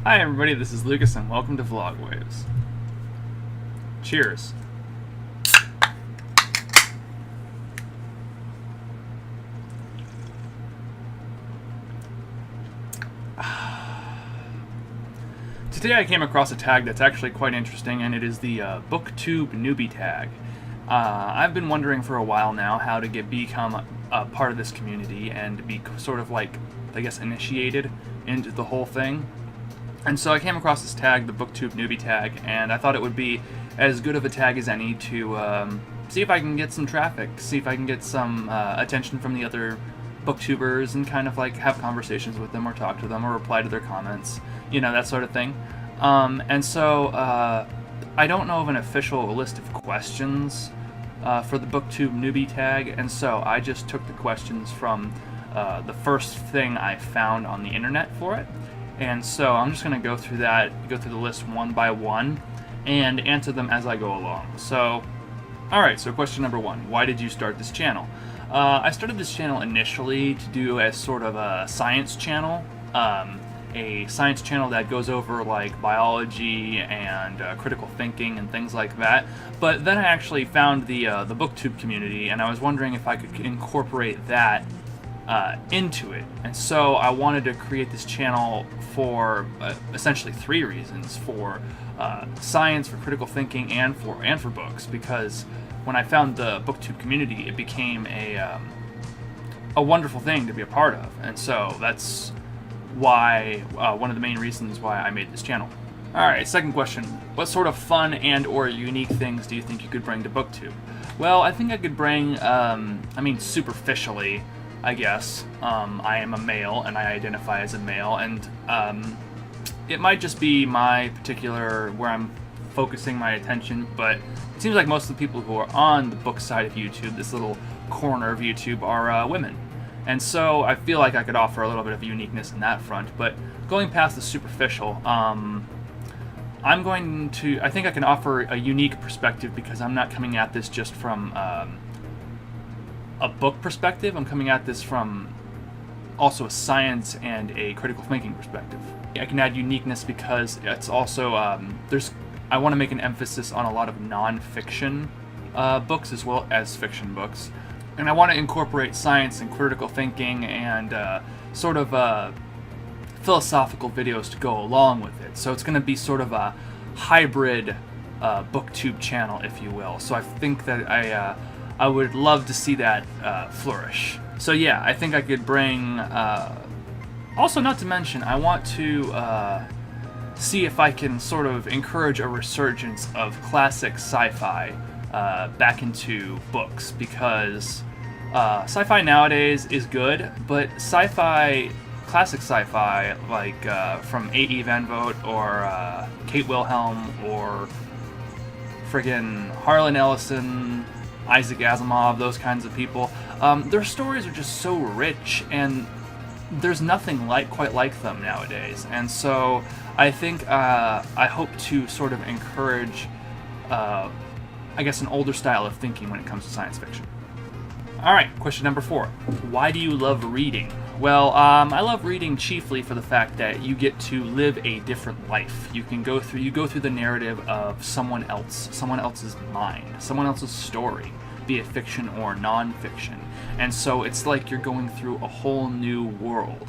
Hi everybody, this is Lucas and welcome to Vlog Waves. Cheers. Today I came across a tag that's actually quite interesting, and it is the Booktube Newbie Tag. I've been wondering for a while now how to become a part of this community and be sort of like, I guess, initiated into the whole thing. And so I came across this tag, the Booktube Newbie Tag, and I thought it would be as good of a tag as any to see if I can get some traffic, see if I can get some attention from the other booktubers and kind of like have conversations with them or talk to them or reply to their comments, you know, that sort of thing. And so I don't know of an official list of questions for the Booktube Newbie Tag, and so I just took the questions from the first thing I found on the internet for it. And so I'm just going to go through the list one by one, and answer them as I go along. So, alright, so question number one, why did you start this channel? I started this channel initially to do as sort of a science channel, a science channel that goes over like biology and critical thinking and things like that. But then I actually found the booktube community, and I was wondering if I could incorporate that into it. And so I wanted to create this channel for essentially three reasons: for science, for critical thinking, and for books. Because when I found the booktube community, it became a wonderful thing to be a part of. And so that's why one of the main reasons why I made this channel. Alright, second question. What sort of fun and or unique things do you think you could bring to booktube? Well, I think I could bring, superficially, I guess. I am a male, and I identify as a male, and it might just be my particular, where I'm focusing my attention, but it seems like most of the people who are on the book side of YouTube, this little corner of YouTube, are women. And so I feel like I could offer a little bit of uniqueness in that front. But going past the superficial, I think I can offer a unique perspective, because I'm not coming at this just from a book perspective. I'm coming at this from also a science and a critical thinking perspective. I can add uniqueness because it's also I want to make an emphasis on a lot of non-fiction books as well as fiction books, and I want to incorporate science and critical thinking and sort of philosophical videos to go along with it. So it's going to be sort of a hybrid booktube channel, if you will. So I think that I would love to see that flourish. So yeah, I think I could bring... also, not to mention, I want to see if I can sort of encourage a resurgence of classic sci-fi back into books, because sci-fi nowadays is good, but classic sci-fi, like from A.E. Van Vogt or Kate Wilhelm or friggin' Harlan Ellison, Isaac Asimov, those kinds of people, their stories are just so rich, and there's nothing quite like them nowadays. And so I think I hope to sort of encourage, I guess, an older style of thinking when it comes to science fiction. Alright, question number 4. Why do you love reading? Well, I love reading chiefly for the fact that you get to live a different life. You go through the narrative of someone else's mind, someone else's story, be it fiction or non-fiction. And so it's like you're going through a whole new world.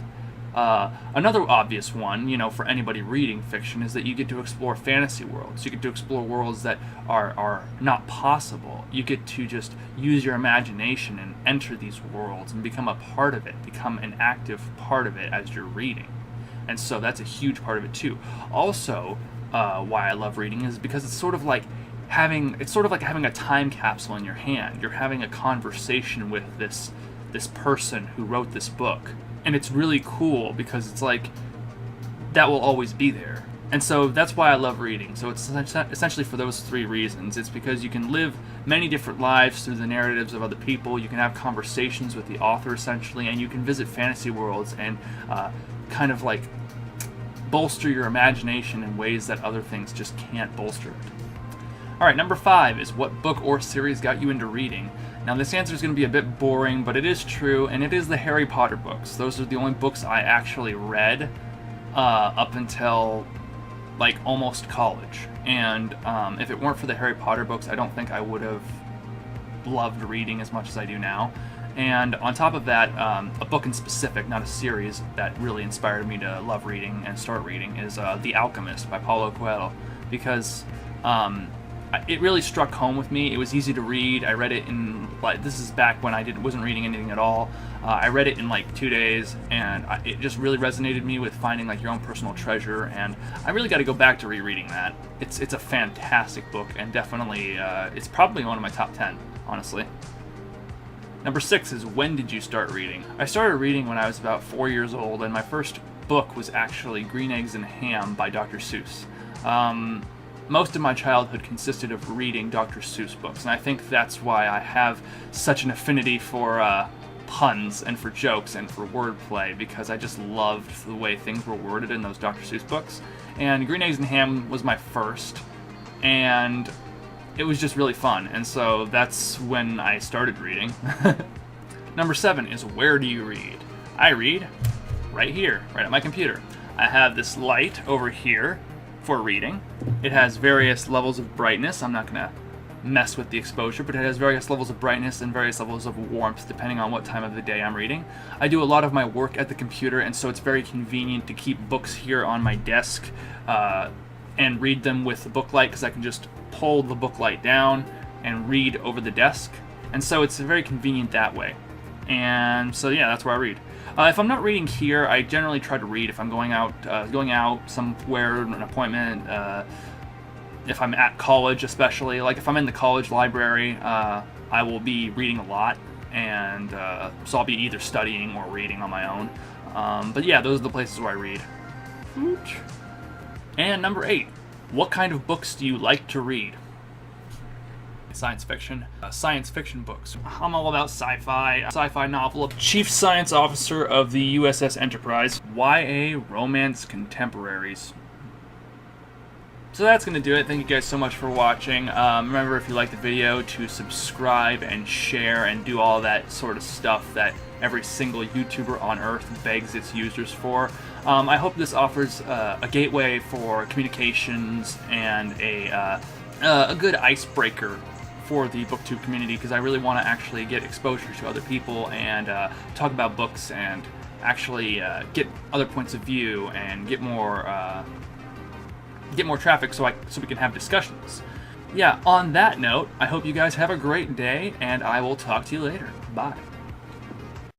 Another obvious one, you know, for anybody reading fiction, is that you get to explore fantasy worlds. You get to explore worlds that are not possible. You get to just use your imagination and enter these worlds and become a part of it, become an active part of it as you're reading. And so that's a huge part of it too. Also, why I love reading is because it's sort of like having a time capsule in your hand. You're having a conversation with this person who wrote this book. And it's really cool because it's like, that will always be there. And so that's why I love reading. So it's essentially for those three reasons. It's because you can live many different lives through the narratives of other people, you can have conversations with the author essentially, and you can visit fantasy worlds and kind of like bolster your imagination in ways that other things just can't bolster it. Alright, number 5 is what book or series got you into reading? Now this answer is going to be a bit boring, but it is true, and it is the Harry Potter books. Those are the only books I actually read. up until like almost college. And if it weren't for the Harry Potter books, I don't think I would have loved reading as much as I do now. And on top of that, a book in specific, not a series, that really inspired me to love reading and start reading is The Alchemist by Paulo Coelho, because it really struck home with me. It was easy to read. I read it in, like, this is back when I wasn't reading anything at all. I read it in like 2 days, and it just really resonated me with finding like your own personal treasure, and I really got to go back to rereading that. It's a fantastic book, and definitely it's probably one of my top 10, honestly. Number 6 is, when did you start reading? I started reading when I was about 4 years old, and my first book was actually Green Eggs and Ham by Dr. Seuss. Most of my childhood consisted of reading Dr. Seuss books, and I think that's why I have such an affinity for puns and for jokes and for wordplay, because I just loved the way things were worded in those Dr. Seuss books. And Green Eggs and Ham was my first, and it was just really fun, and so that's when I started reading. Number 7 is, where do you read? I read right here, right at my computer. I have this light over here for reading. It has various levels of brightness. I'm not going to mess with the exposure, but it has various levels of brightness and various levels of warmth depending on what time of the day I'm reading. I do a lot of my work at the computer, and so it's very convenient to keep books here on my desk and read them with the book light, because I can just pull the book light down and read over the desk, and so it's very convenient that way. And so yeah, that's where I read. If I'm not reading here, I generally try to read if I'm going out somewhere, an appointment, if I'm at college especially. Like if I'm in the college library, I will be reading a lot, and so I'll be either studying or reading on my own. But yeah, those are the places where I read. And number 8, what kind of books do you like to read? Science fiction. Science fiction books. I'm all about sci-fi novel of Chief Science Officer of the USS Enterprise. YA romance contemporaries. So that's going to do it. Thank you guys so much for watching. Remember, if you liked the video, to subscribe and share and do all that sort of stuff that every single YouTuber on Earth begs its users for. I hope this offers a gateway for communications and a good icebreaker for the Booktube community, because I really want to actually get exposure to other people and talk about books and actually get other points of view and get more traffic so we can have discussions. Yeah, on that note, I hope you guys have a great day, and I will talk to you later. Bye.